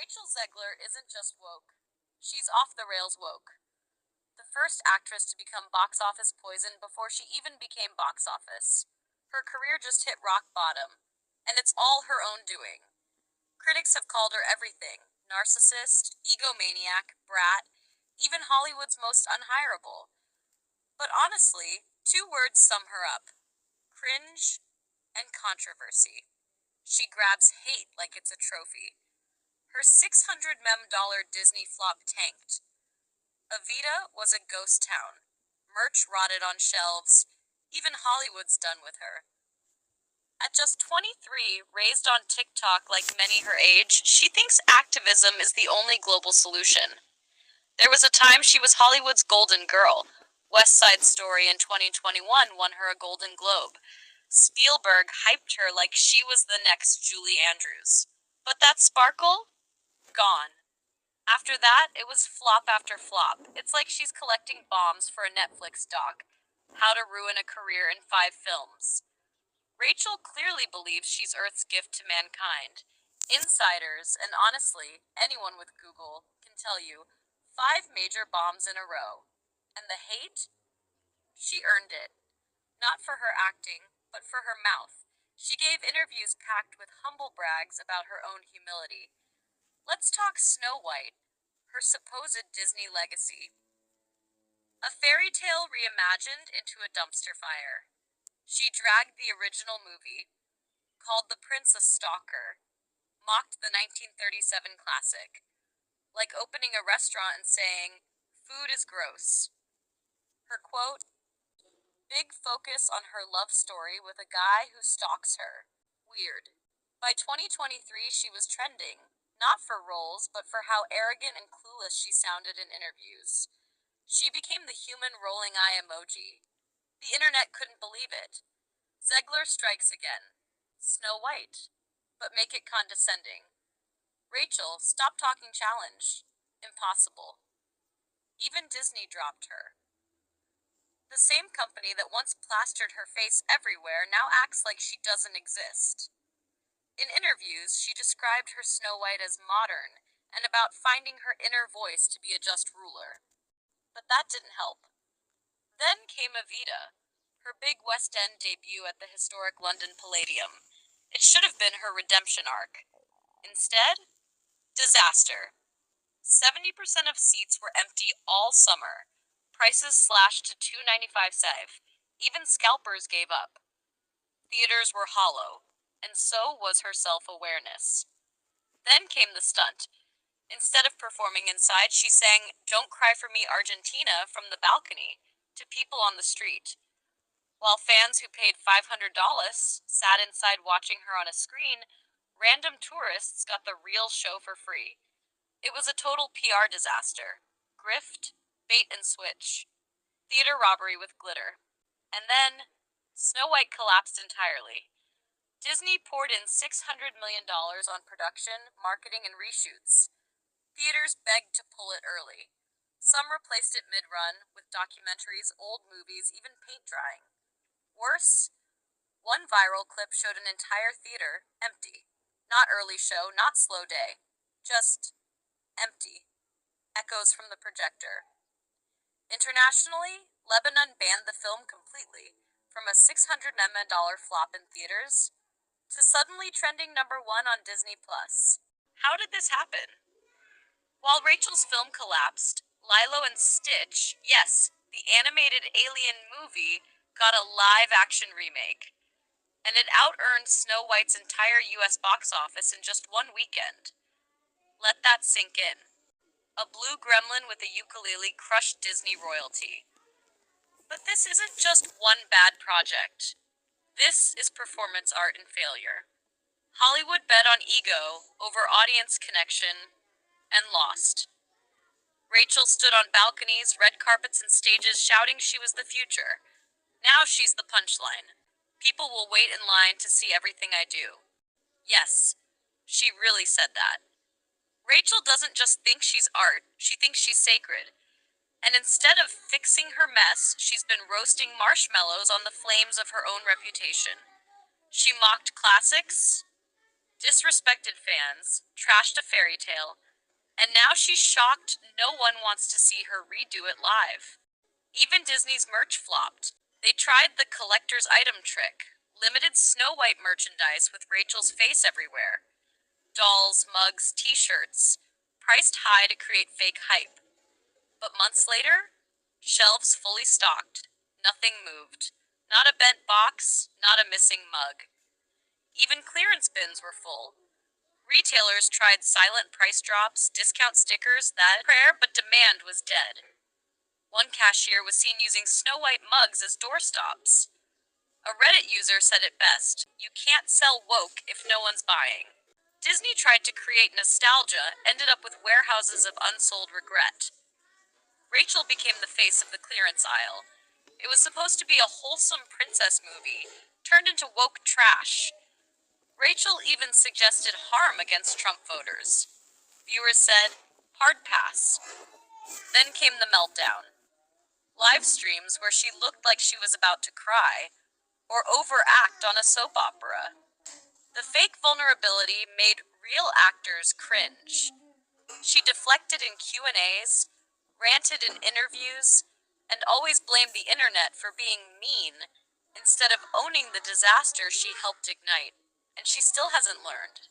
Rachel Zegler isn't just woke. She's off the rails woke. The first actress to become box office poison before she even became box office. Her career just hit rock bottom, and it's all her own doing. Critics have called her everything: narcissist, egomaniac, brat, even Hollywood's most unhireable. But honestly, two words sum her up: cringe and controversy. She grabs hate like it's a trophy. Her $600 Disney flop tanked. Evita was a ghost town. Merch rotted on shelves. Even Hollywood's done with her. At just 23, raised on TikTok like many her age, she thinks activism is the only global solution. There was a time she was Hollywood's golden girl. West Side Story in 2021 won her a Golden Globe. Spielberg hyped her like she was the next Julie Andrews. But that sparkle? Gone. After that, it was flop after flop. It's like she's collecting bombs for a Netflix doc. How to Ruin a Career in 5 Films. Rachel clearly believes she's Earth's gift to mankind. Insiders, and honestly, anyone with Google, can tell you 5 major bombs in a row. And the hate? She earned it. Not for her acting, but for her mouth. She gave interviews packed with humble brags about her own humility. Let's talk Snow White, her supposed Disney legacy. A fairy tale reimagined into a dumpster fire. She dragged the original movie, called the prince a stalker, mocked the 1937 classic, like opening a restaurant and saying, "Food is gross." Her quote: "Big focus on her love story with a guy who stalks her. Weird." By 2023, she was trending, not for roles, but for how arrogant and clueless she sounded in interviews. She became the human rolling eye emoji. The internet couldn't believe it. Zegler strikes again. Snow White. But make it condescending. Rachel, stop talking challenge. Impossible. Even Disney dropped her. The same company that once plastered her face everywhere now acts like she doesn't exist. In interviews, she described her Snow White as modern and about finding her inner voice to be a just ruler. But that didn't help. Then came Evita, her big West End debut at the historic London Palladium. It should have been her redemption arc. Instead, disaster. 70% of seats were empty all summer. Prices slashed to $2.95 save. Even scalpers gave up. Theaters were hollow, and so was her self-awareness. Then came the stunt. Instead of performing inside, she sang "Don't Cry for Me, Argentina" from the balcony to people on the street. While fans who paid $500 sat inside watching her on a screen, random tourists got the real show for free. It was a total PR disaster. Grift, bait and switch. Theater robbery with glitter. And then, Snow White collapsed entirely. Disney poured in $600 million on production, marketing, and reshoots. Theaters begged to pull it early. Some replaced it mid-run with documentaries, old movies, even paint drying. Worse, one viral clip showed an entire theater empty. Not early show, not slow day. Just empty. Echoes from the projector. Internationally, Lebanon banned the film completely, from a $600 million flop in theaters to suddenly trending #1 on Disney+. How did this happen? While Rachel's film collapsed, Lilo and Stitch, yes, the animated alien movie, got a live-action remake. And it out-earned Snow White's entire US box office in just one weekend. Let that sink in. A blue gremlin with a ukulele crushed Disney royalty. But this isn't just one bad project. This is performance art in failure. Hollywood bet on ego over audience connection and lost. Rachel stood on balconies, red carpets, and stages shouting she was the future. Now she's the punchline. People will wait in line to see everything I do. Yes, she really said that. Rachel doesn't just think she's art, she thinks she's sacred. And instead of fixing her mess, she's been roasting marshmallows on the flames of her own reputation. She mocked classics, disrespected fans, trashed a fairy tale, and now she's shocked no one wants to see her redo it live. Even Disney's merch flopped. They tried the collector's item trick, limited Snow White merchandise with Rachel's face everywhere. Dolls, mugs, t-shirts, priced high to create fake hype. But months later, shelves fully stocked. Nothing moved. Not a bent box, not a missing mug. Even clearance bins were full. Retailers tried silent price drops, discount stickers, that prayer, but demand was dead. One cashier was seen using Snow White mugs as doorstops. A Reddit user said it best: "You can't sell woke if no one's buying." Disney tried to create nostalgia, ended up with warehouses of unsold regret. Rachel became the face of the clearance aisle. It was supposed to be a wholesome princess movie, turned into woke trash. Rachel even suggested harm against Trump voters. Viewers said, "Hard pass." Then came the meltdown. Live streams where she looked like she was about to cry, or overact on a soap opera. The fake vulnerability made real actors cringe. She deflected in Q&As, ranted in interviews, and always blamed the internet for being mean instead of owning the disaster she helped ignite. And she still hasn't learned.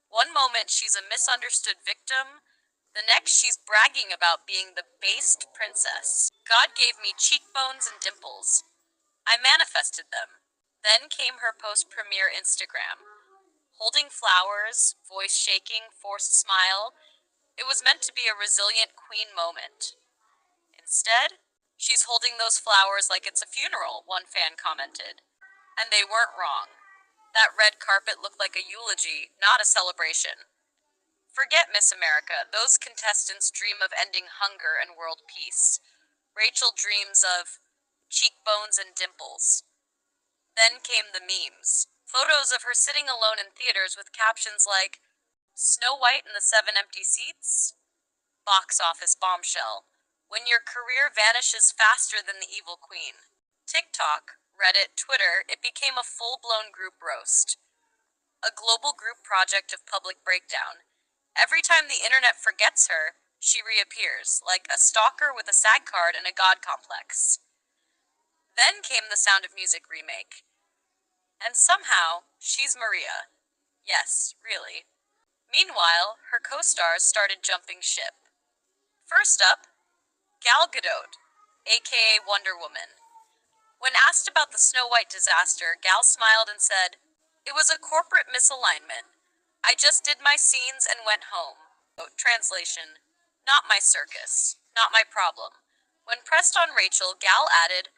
One moment she's a misunderstood victim, the next she's bragging about being the based princess. God gave me cheekbones and dimples. I manifested them. Then came her post-premiere Instagram. Holding flowers, voice shaking, forced smile. It was meant to be a resilient queen moment. Instead, she's holding those flowers like it's a funeral, one fan commented. And they weren't wrong. That red carpet looked like a eulogy, not a celebration. Forget Miss America. Those contestants dream of ending hunger and world peace. Rachel dreams of cheekbones and dimples. Then came the memes. Photos of her sitting alone in theaters with captions like, "Snow White and the 7 empty seats?" "Box office bombshell. When your career vanishes faster than the evil queen." TikTok, Reddit, Twitter, it became a full-blown group roast. A global group project of public breakdown. Every time the internet forgets her, she reappears, like a stalker with a SAG card and a god complex. Then came the Sound of Music remake. And somehow, she's Maria. Yes, really. Meanwhile, her co-stars started jumping ship. First up, Gal Gadot, aka Wonder Woman. When asked about the Snow White disaster, Gal smiled and said, "It was a corporate misalignment. I just did my scenes and went home." Translation: "Not my circus. Not my problem." When pressed on Rachel, Gal added,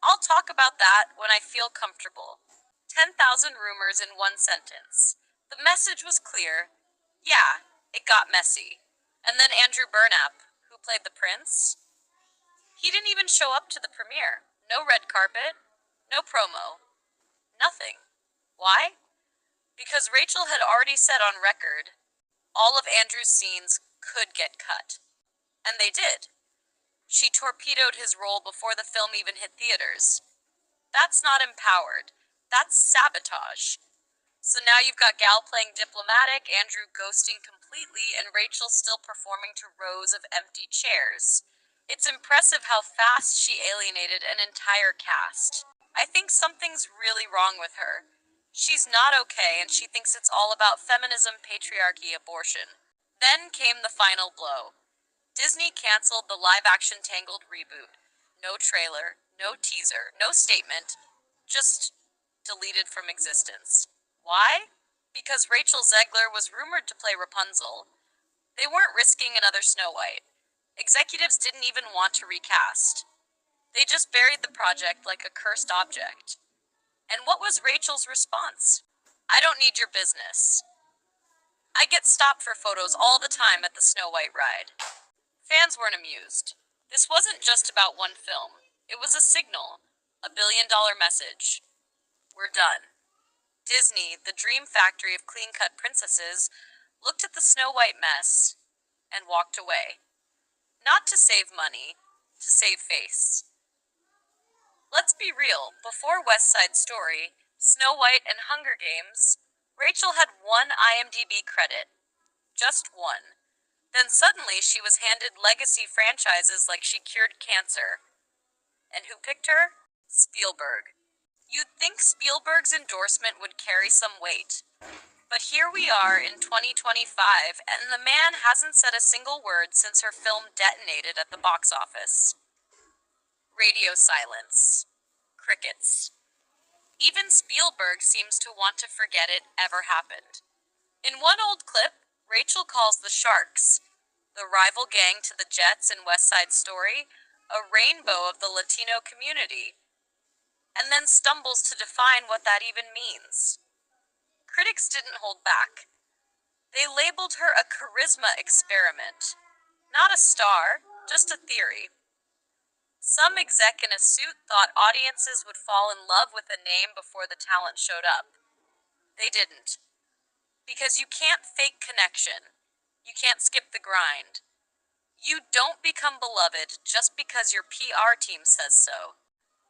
"I'll talk about that when I feel comfortable." 10,000 rumors in one sentence. The message was clear. Yeah, it got messy. And then Andrew Burnap, who played the prince, he didn't even show up to the premiere. No red carpet, no promo, nothing. Why? Because Rachel had already said on record, all of Andrew's scenes could get cut. And they did. She torpedoed his role before the film even hit theaters. That's not empowered. That's sabotage. So now you've got Gal playing diplomatic, Andrew ghosting completely, and Rachel still performing to rows of empty chairs. It's impressive how fast she alienated an entire cast. I think something's really wrong with her. She's not okay, and she thinks it's all about feminism, patriarchy, abortion. Then came the final blow. Disney canceled the live-action Tangled reboot. No trailer, no teaser, no statement, just deleted from existence. Why? Because Rachel Zegler was rumored to play Rapunzel. They weren't risking another Snow White. Executives didn't even want to recast. They just buried the project like a cursed object. And what was Rachel's response? "I don't need your business." I get stopped for photos all the time at the Snow White ride. Fans weren't amused. This wasn't just about one film. It was a signal, a billion-dollar message. We're done. Disney, the dream factory of clean-cut princesses, looked at the Snow White mess and walked away. Not to save money, to save face. Let's be real, before West Side Story, Snow White and Hunger Games Rachel had one IMDb credit. Just one. Then suddenly she was handed legacy franchises like she cured cancer. And who picked her? Spielberg. You'd think Spielberg's endorsement would carry some weight. But here we are in 2025, and the man hasn't said a single word since her film detonated at the box office. Radio silence. Crickets. Even Spielberg seems to want to forget it ever happened. In one old clip, Rachel calls the Sharks, the rival gang to the Jets in West Side Story, a rainbow of the Latino community, and then stumbles to define what that even means. Critics didn't hold back. They labeled her a charisma experiment. Not a star, just a theory. Some exec in a suit thought audiences would fall in love with a name before the talent showed up. They didn't. Because you can't fake connection. You can't skip the grind. You don't become beloved just because your PR team says so.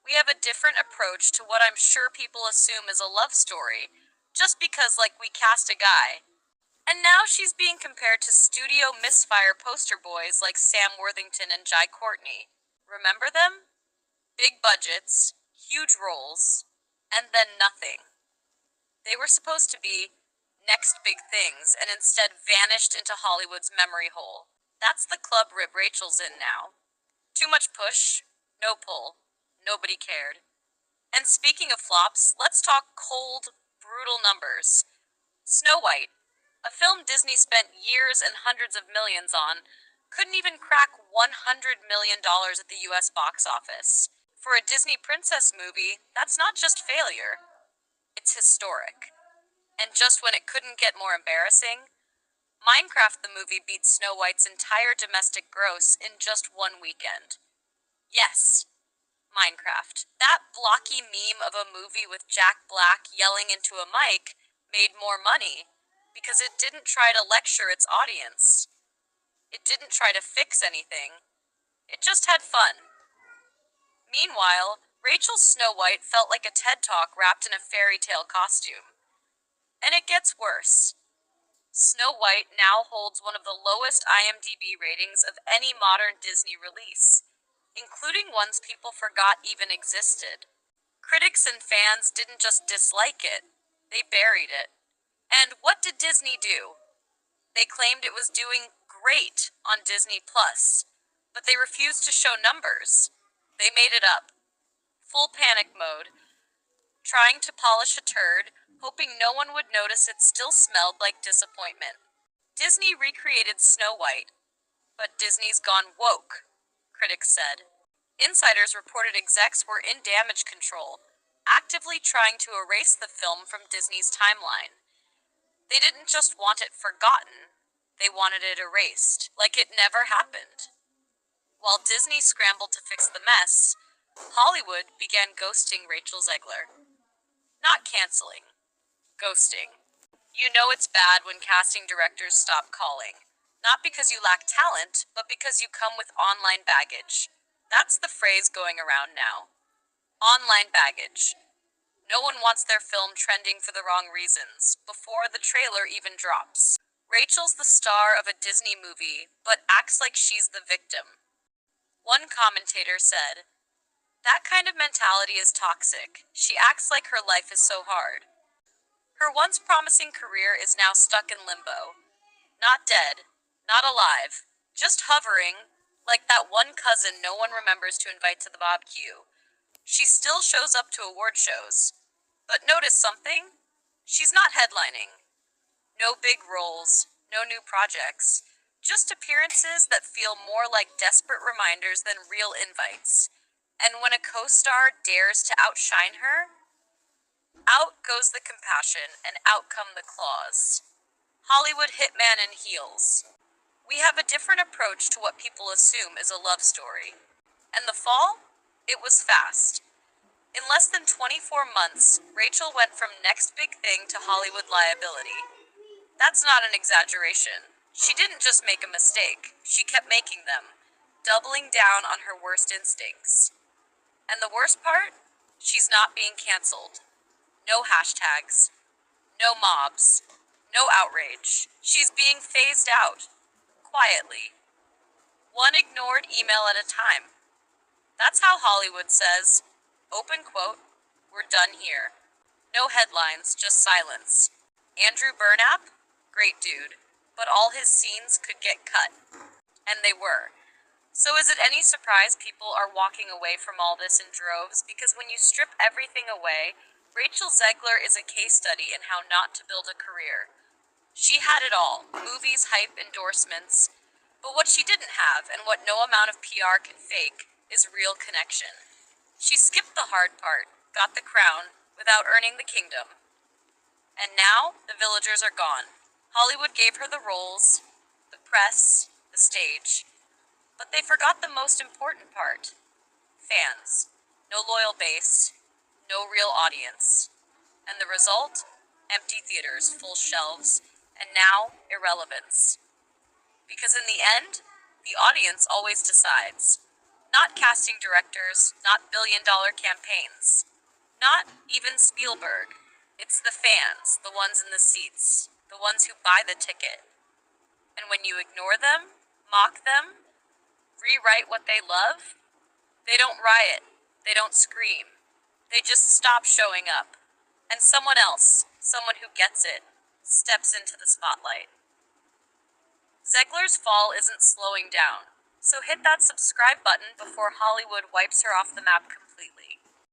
We have a different approach to what I'm sure people assume is a love story, just because, like, we cast a guy. And now she's being compared to studio misfire poster boys like Sam Worthington and Jai Courtney. Remember them? Big budgets, huge roles, and then nothing. They were supposed to be next big things and instead vanished into Hollywood's memory hole. That's the club Rachel's in now. Too much push, no pull. Nobody cared. And speaking of flops, let's talk cold, brutal numbers. Snow White, a film Disney spent years and hundreds of millions on, couldn't even crack $100 million at the US box office. For a Disney princess movie, that's not just failure, it's historic. And just when it couldn't get more embarrassing, Minecraft the movie beat Snow White's entire domestic gross in just one weekend. Yes, Minecraft. That blocky meme of a movie with Jack Black yelling into a mic made more money because it didn't try to lecture its audience. It didn't try to fix anything. It just had fun. Meanwhile, Rachel's Snow White felt like a TED Talk wrapped in a fairy tale costume. And it gets worse. Snow White now holds one of the lowest IMDb ratings of any modern Disney release, including ones people forgot even existed. Critics and fans didn't just dislike it, they buried it. And what did Disney do? They claimed it was doing great on Disney Plus, but they refused to show numbers. They made it up. Full panic mode, trying to polish a turd, hoping no one would notice it still smelled like disappointment. Disney recreated Snow White, but Disney's gone woke, critics said. Insiders reported execs were in damage control, actively trying to erase the film from Disney's timeline. They didn't just want it forgotten, they wanted it erased, like it never happened. While Disney scrambled to fix the mess, Hollywood began ghosting Rachel Zegler. Not canceling. Ghosting. You know it's bad when casting directors stop calling. Not because you lack talent, but because you come with online baggage. That's the phrase going around now. Online baggage. No one wants their film trending for the wrong reasons, before the trailer even drops. Rachel's the star of a Disney movie, but acts like she's the victim. One commentator said, "That kind of mentality is toxic. She acts like her life is so hard." Her once promising career is now stuck in limbo. Not dead, not alive, just hovering, like that one cousin no one remembers to invite to the barbecue. She still shows up to award shows. But notice something? She's not headlining. No big roles, no new projects, just appearances that feel more like desperate reminders than real invites. And when a co-star dares to outshine her, out goes the compassion, and out come the claws. Hollywood hitman in heels. We have a different approach to what people assume is a love story. And the fall? It was fast. In less than 24 months, Rachel went from next big thing to Hollywood liability. That's not an exaggeration. She didn't just make a mistake, she kept making them, doubling down on her worst instincts. And the worst part? She's not being canceled. No hashtags. No mobs. No outrage. She's being phased out. Quietly. One ignored email at a time. That's how Hollywood says, open quote, we're done here. No headlines, just silence. Andrew Burnap? Great dude. But all his scenes could get cut. And they were. So is it any surprise people are walking away from all this in droves? Because when you strip everything away, Rachel Zegler is a case study in how not to build a career. She had it all, movies, hype, endorsements. But what she didn't have, and what no amount of PR can fake, is real connection. She skipped the hard part, got the crown, without earning the kingdom. And now, the villagers are gone. Hollywood gave her the roles, the press, the stage. But they forgot the most important part. Fans. No loyal base. No real audience. And the result? Empty theaters, full shelves, and now, irrelevance. Because in the end, the audience always decides. Not casting directors, not billion-dollar campaigns. Not even Spielberg. It's the fans, the ones in the seats, the ones who buy the ticket. And when you ignore them, mock them, rewrite what they love, they don't riot, they don't scream. They just stop showing up. And someone else, someone who gets it, steps into the spotlight. Zegler's fall isn't slowing down, so hit that subscribe button before Hollywood wipes her off the map completely.